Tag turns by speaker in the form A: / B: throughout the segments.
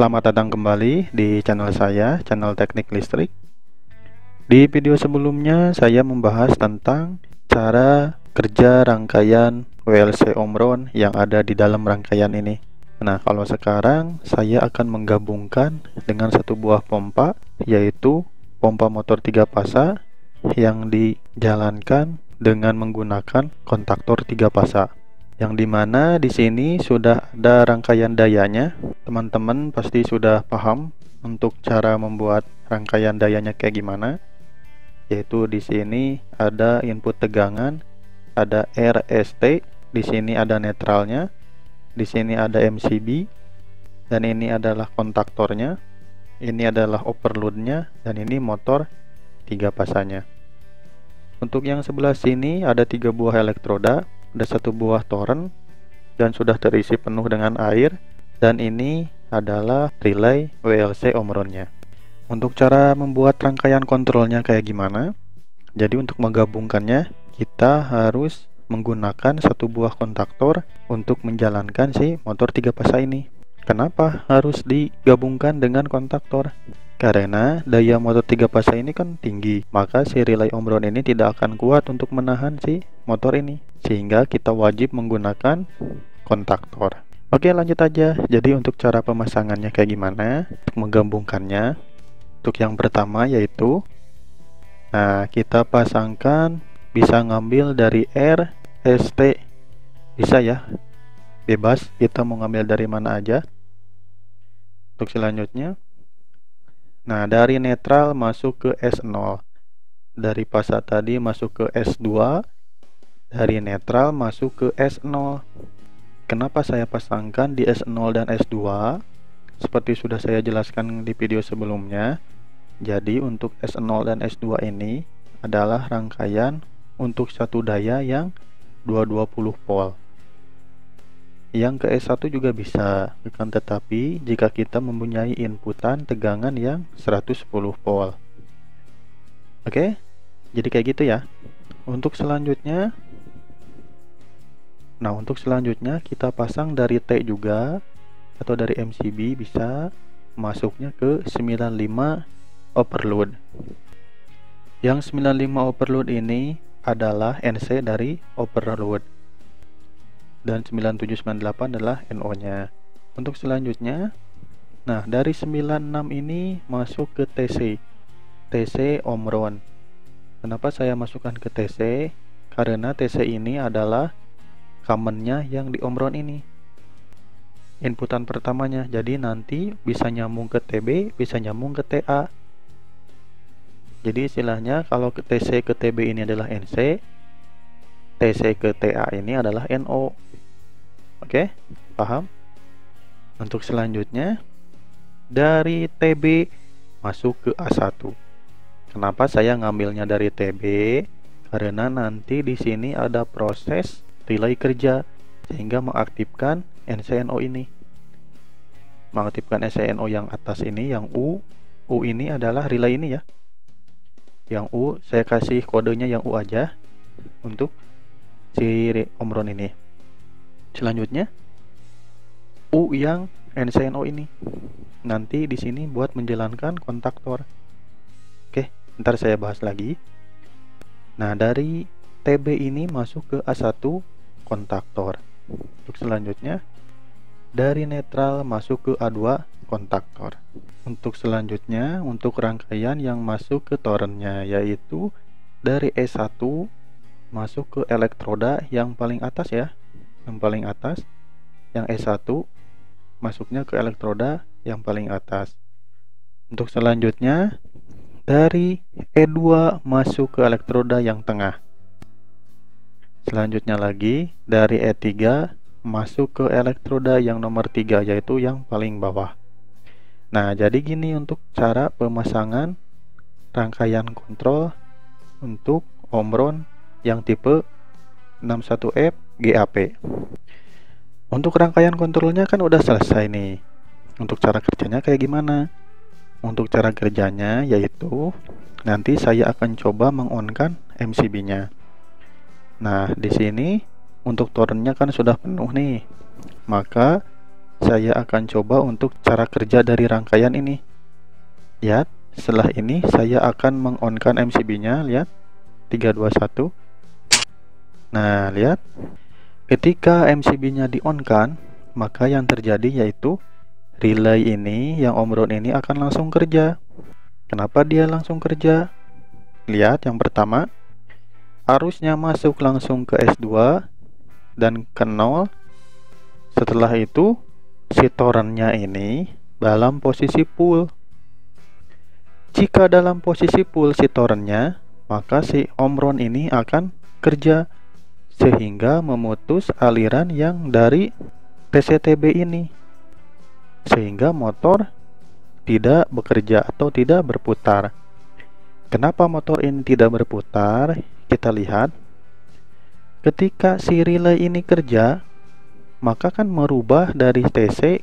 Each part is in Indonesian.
A: Selamat datang kembali di channel saya, channel Teknik Listrik. Di video sebelumnya saya membahas tentang cara kerja rangkaian WLC Omron yang ada di dalam rangkaian ini. Nah, kalau sekarang saya akan menggabungkan dengan satu buah pompa, yaitu pompa motor 3 pasa yang dijalankan dengan menggunakan kontaktor 3 pasa. Yang dimana di sini sudah ada rangkaian dayanya. Teman-teman pasti sudah paham untuk cara membuat rangkaian dayanya kayak gimana. Yaitu di sini ada input tegangan, ada RST, di sini ada netralnya, di sini ada MCB, dan ini adalah kontaktornya, ini adalah overloadnya, dan ini motor 3 pasanya. Untuk yang sebelah sini ada 3 buah elektroda, ada 1 buah toren, dan sudah terisi penuh dengan air, dan ini adalah relay WLC Omronnya. Untuk cara membuat rangkaian kontrolnya kayak gimana? Jadi untuk menggabungkannya kita harus menggunakan 1 buah kontaktor untuk menjalankan si motor 3 pasa ini. Kenapa harus digabungkan dengan kontaktor? Karena daya motor 3 pasa ini kan tinggi, maka si relay Omron ini tidak akan kuat untuk menahan si motor ini, sehingga kita wajib menggunakan kontaktor. Oke, lanjut aja. Jadi untuk cara pemasangannya kayak gimana? Untuk menggabungkannya, untuk yang pertama yaitu, nah, kita pasangkan, bisa ngambil dari R, ST, bisa ya, bebas, kita mau ngambil dari mana aja. Untuk selanjutnya, nah, dari netral masuk ke S0, dari pasa tadi masuk ke S2, dari netral masuk ke S0. Kenapa saya pasangkan di S0 dan S2? Seperti sudah saya jelaskan di video sebelumnya. Jadi untuk S0 dan S2 ini adalah rangkaian untuk satu daya yang 220 volt. Yang ke S1 juga bisa, akan tetapi jika kita mempunyai inputan tegangan yang 110 volt. Oke, jadi kayak gitu ya. Untuk selanjutnya, nah, untuk selanjutnya kita pasang dari T juga, atau dari MCB bisa, masuknya ke 95 overload. Yang 95 overload ini adalah NC dari overload, dan 9798 adalah NO nya. Untuk selanjutnya, nah, dari 96 ini masuk ke TC Omron. Kenapa saya masukkan ke TC? Karena TC ini adalah common-nya yang di Omron ini, inputan pertamanya. Jadi nanti bisa nyambung ke TB, bisa nyambung ke TA. Jadi istilahnya kalau ke TC ke TB ini adalah NC, TC ke TA ini adalah NO. Oke, paham? Untuk selanjutnya, dari TB masuk ke A1. Kenapa saya ngambilnya dari TB? Karena nanti di sini ada proses relay kerja, sehingga mengaktifkan NCNO ini. Mengaktifkan NCNO yang atas ini, yang U ini adalah relay ini ya. Yang U saya kasih kodenya yang U aja untuk si Omron ini. Selanjutnya, U yang NCNO ini nanti di sini buat menjalankan kontaktor. Oke, ntar saya bahas lagi. Nah, dari TB ini masuk ke A1 kontaktor. Untuk selanjutnya, dari netral masuk ke A2 kontaktor. Untuk selanjutnya, untuk rangkaian yang masuk ke torennya, yaitu dari E1 masuk ke elektroda yang paling atas ya, yang paling atas, yang E1 masuknya ke elektroda yang paling atas. Untuk selanjutnya, dari E2 masuk ke elektroda yang tengah. Selanjutnya lagi, dari E3 masuk ke elektroda yang nomor 3, yaitu yang paling bawah. Nah, jadi gini untuk cara pemasangan rangkaian kontrol untuk Omron yang tipe 61F GAP. Untuk rangkaian kontrolnya kan udah selesai nih. Untuk cara kerjanya kayak gimana? Untuk cara kerjanya yaitu nanti saya akan coba mengonkan MCB-nya. Nah, di sini untuk torennya kan sudah penuh nih. Maka saya akan coba untuk cara kerja dari rangkaian ini. Lihat, setelah ini saya akan meng-on-kan MCB-nya. Lihat, 321. Nah, lihat, ketika MCB-nya di-on-kan, maka yang terjadi yaitu relay ini, yang Omron ini akan langsung kerja. Kenapa dia langsung kerja? Lihat, yang pertama, arusnya masuk langsung ke S2 dan ke 0. Setelah itu, si torrentnya ini dalam posisi full. Jika dalam posisi full si torrentnya, maka si Omron ini akan kerja sehingga memutus aliran yang dari TCTB ini, sehingga motor tidak bekerja atau tidak berputar. Kenapa motor ini tidak berputar? Kita lihat, ketika si relay ini kerja, maka kan merubah dari TC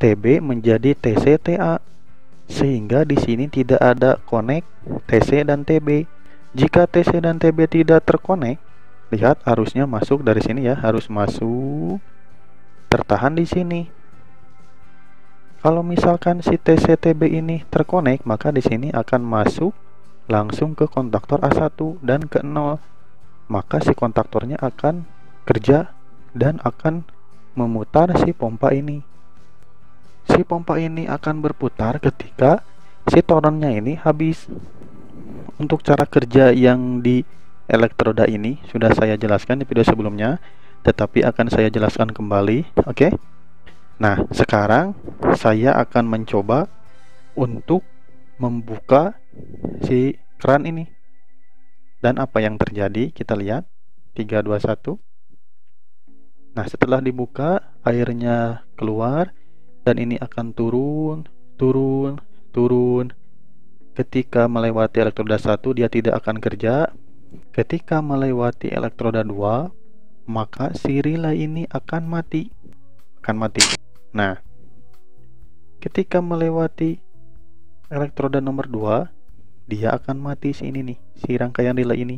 A: TB menjadi TC TA, sehingga di sini tidak ada connect TC dan TB. Jika TC dan TB tidak terkonek, lihat arusnya masuk dari sini ya, harus masuk, tertahan di sini. Kalau misalkan si TC TB ini terkonek, maka di sini akan masuk langsung ke kontaktor A1 dan ke 0. Maka si kontaktornya akan kerja dan akan memutar si pompa ini. Si pompa ini akan berputar ketika si torrentnya ini habis. Untuk cara kerja yang di elektroda ini sudah saya jelaskan di video sebelumnya, tetapi akan saya jelaskan kembali. Oke. Nah, sekarang saya akan mencoba untuk membuka si keran ini. Dan apa yang terjadi? Kita lihat. 321. Nah, setelah dibuka, airnya keluar dan ini akan turun, turun, turun. Ketika melewati elektroda 1, dia tidak akan kerja. Ketika melewati elektroda 2, maka si relay ini akan mati. Nah, ketika melewati elektroda nomor 2, dia akan mati sini nih, si rangkaian relay ini.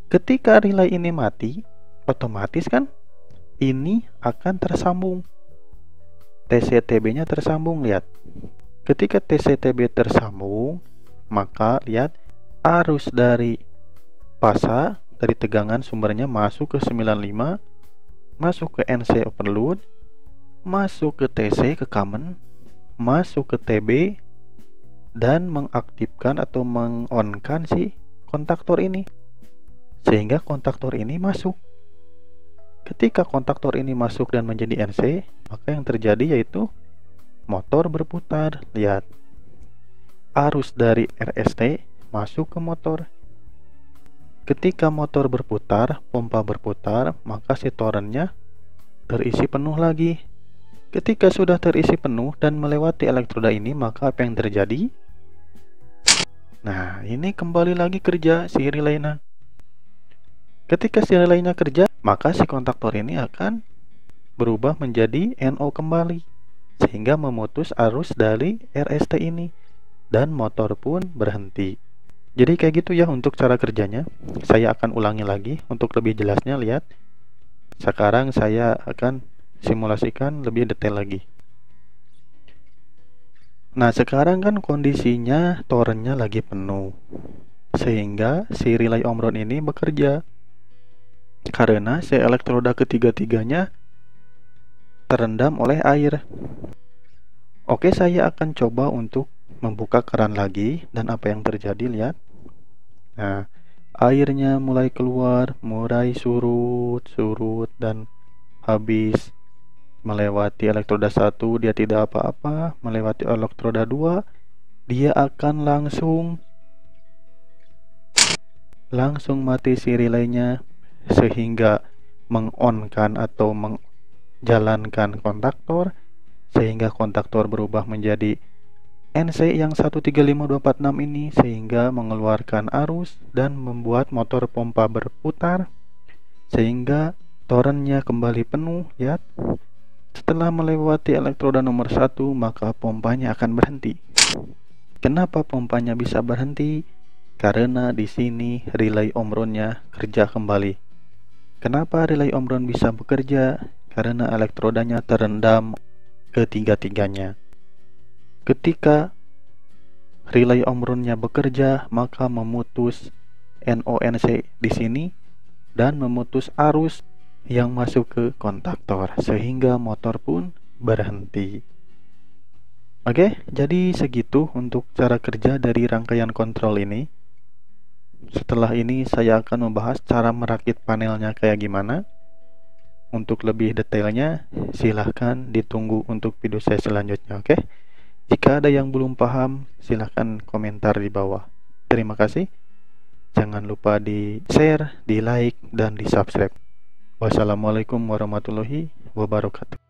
A: Ketika relay ini mati, otomatis kan ini akan tersambung. TCTB-nya tersambung, lihat. Ketika TCTB tersambung, maka lihat arus dari pasa, dari tegangan sumbernya masuk ke 95, masuk ke NC overload, masuk ke TC, ke common, masuk ke TB, dan mengaktifkan atau meng-on-kan si kontaktor ini, sehingga kontaktor ini masuk. Ketika kontaktor ini masuk dan menjadi NC, maka yang terjadi yaitu motor berputar. Lihat, arus dari RST masuk ke motor. Ketika motor berputar, pompa berputar, maka si torrentnya terisi penuh lagi. Ketika sudah terisi penuh dan melewati elektroda ini, maka apa yang terjadi? Nah, ini kembali lagi kerja si relaynya. Ketika si relaynya kerja, maka si kontaktor ini akan berubah menjadi NO kembali, sehingga memutus arus dari RST ini dan motor pun berhenti. Jadi kayak gitu ya untuk cara kerjanya. Saya akan ulangi lagi untuk lebih jelasnya. Lihat, sekarang saya akan simulasikan lebih detail lagi. Nah, sekarang kan kondisinya torrentnya lagi penuh, sehingga si relay Omron ini bekerja karena si elektroda ketiga-tiganya terendam oleh air. Oke, saya akan coba untuk membuka keran lagi, dan apa yang terjadi, lihat. Nah, airnya mulai keluar, mulai surut, dan habis. Melewati elektroda 1 dia tidak apa-apa, melewati elektroda 2 dia akan langsung mati si relaynya, sehingga meng-on-kan atau menjalankan kontaktor, sehingga kontaktor berubah menjadi NC yang 135246 ini, sehingga mengeluarkan arus dan membuat motor pompa berputar sehingga torrentnya kembali penuh. Lihat, setelah melewati elektroda nomor 1, maka pompanya akan berhenti. Kenapa pompanya bisa berhenti? Karena di sini relay Omronnya kerja kembali. Kenapa relay Omron bisa bekerja? karena elektrodanya terendam ketiga-tiganya. Ketika relay Omron-nya bekerja, maka memutus NONC di sini dan memutus arus yang masuk ke kontaktor sehingga motor pun berhenti. Oke, jadi segitu untuk cara kerja dari rangkaian kontrol ini. Setelah ini saya akan membahas cara merakit panelnya kayak gimana. Untuk lebih detailnya silahkan ditunggu untuk video saya selanjutnya. Oke, jika ada yang belum paham silahkan komentar di bawah. Terima kasih. Jangan lupa di share, di like, dan di subscribe. Wassalamualaikum warahmatullahi wabarakatuh.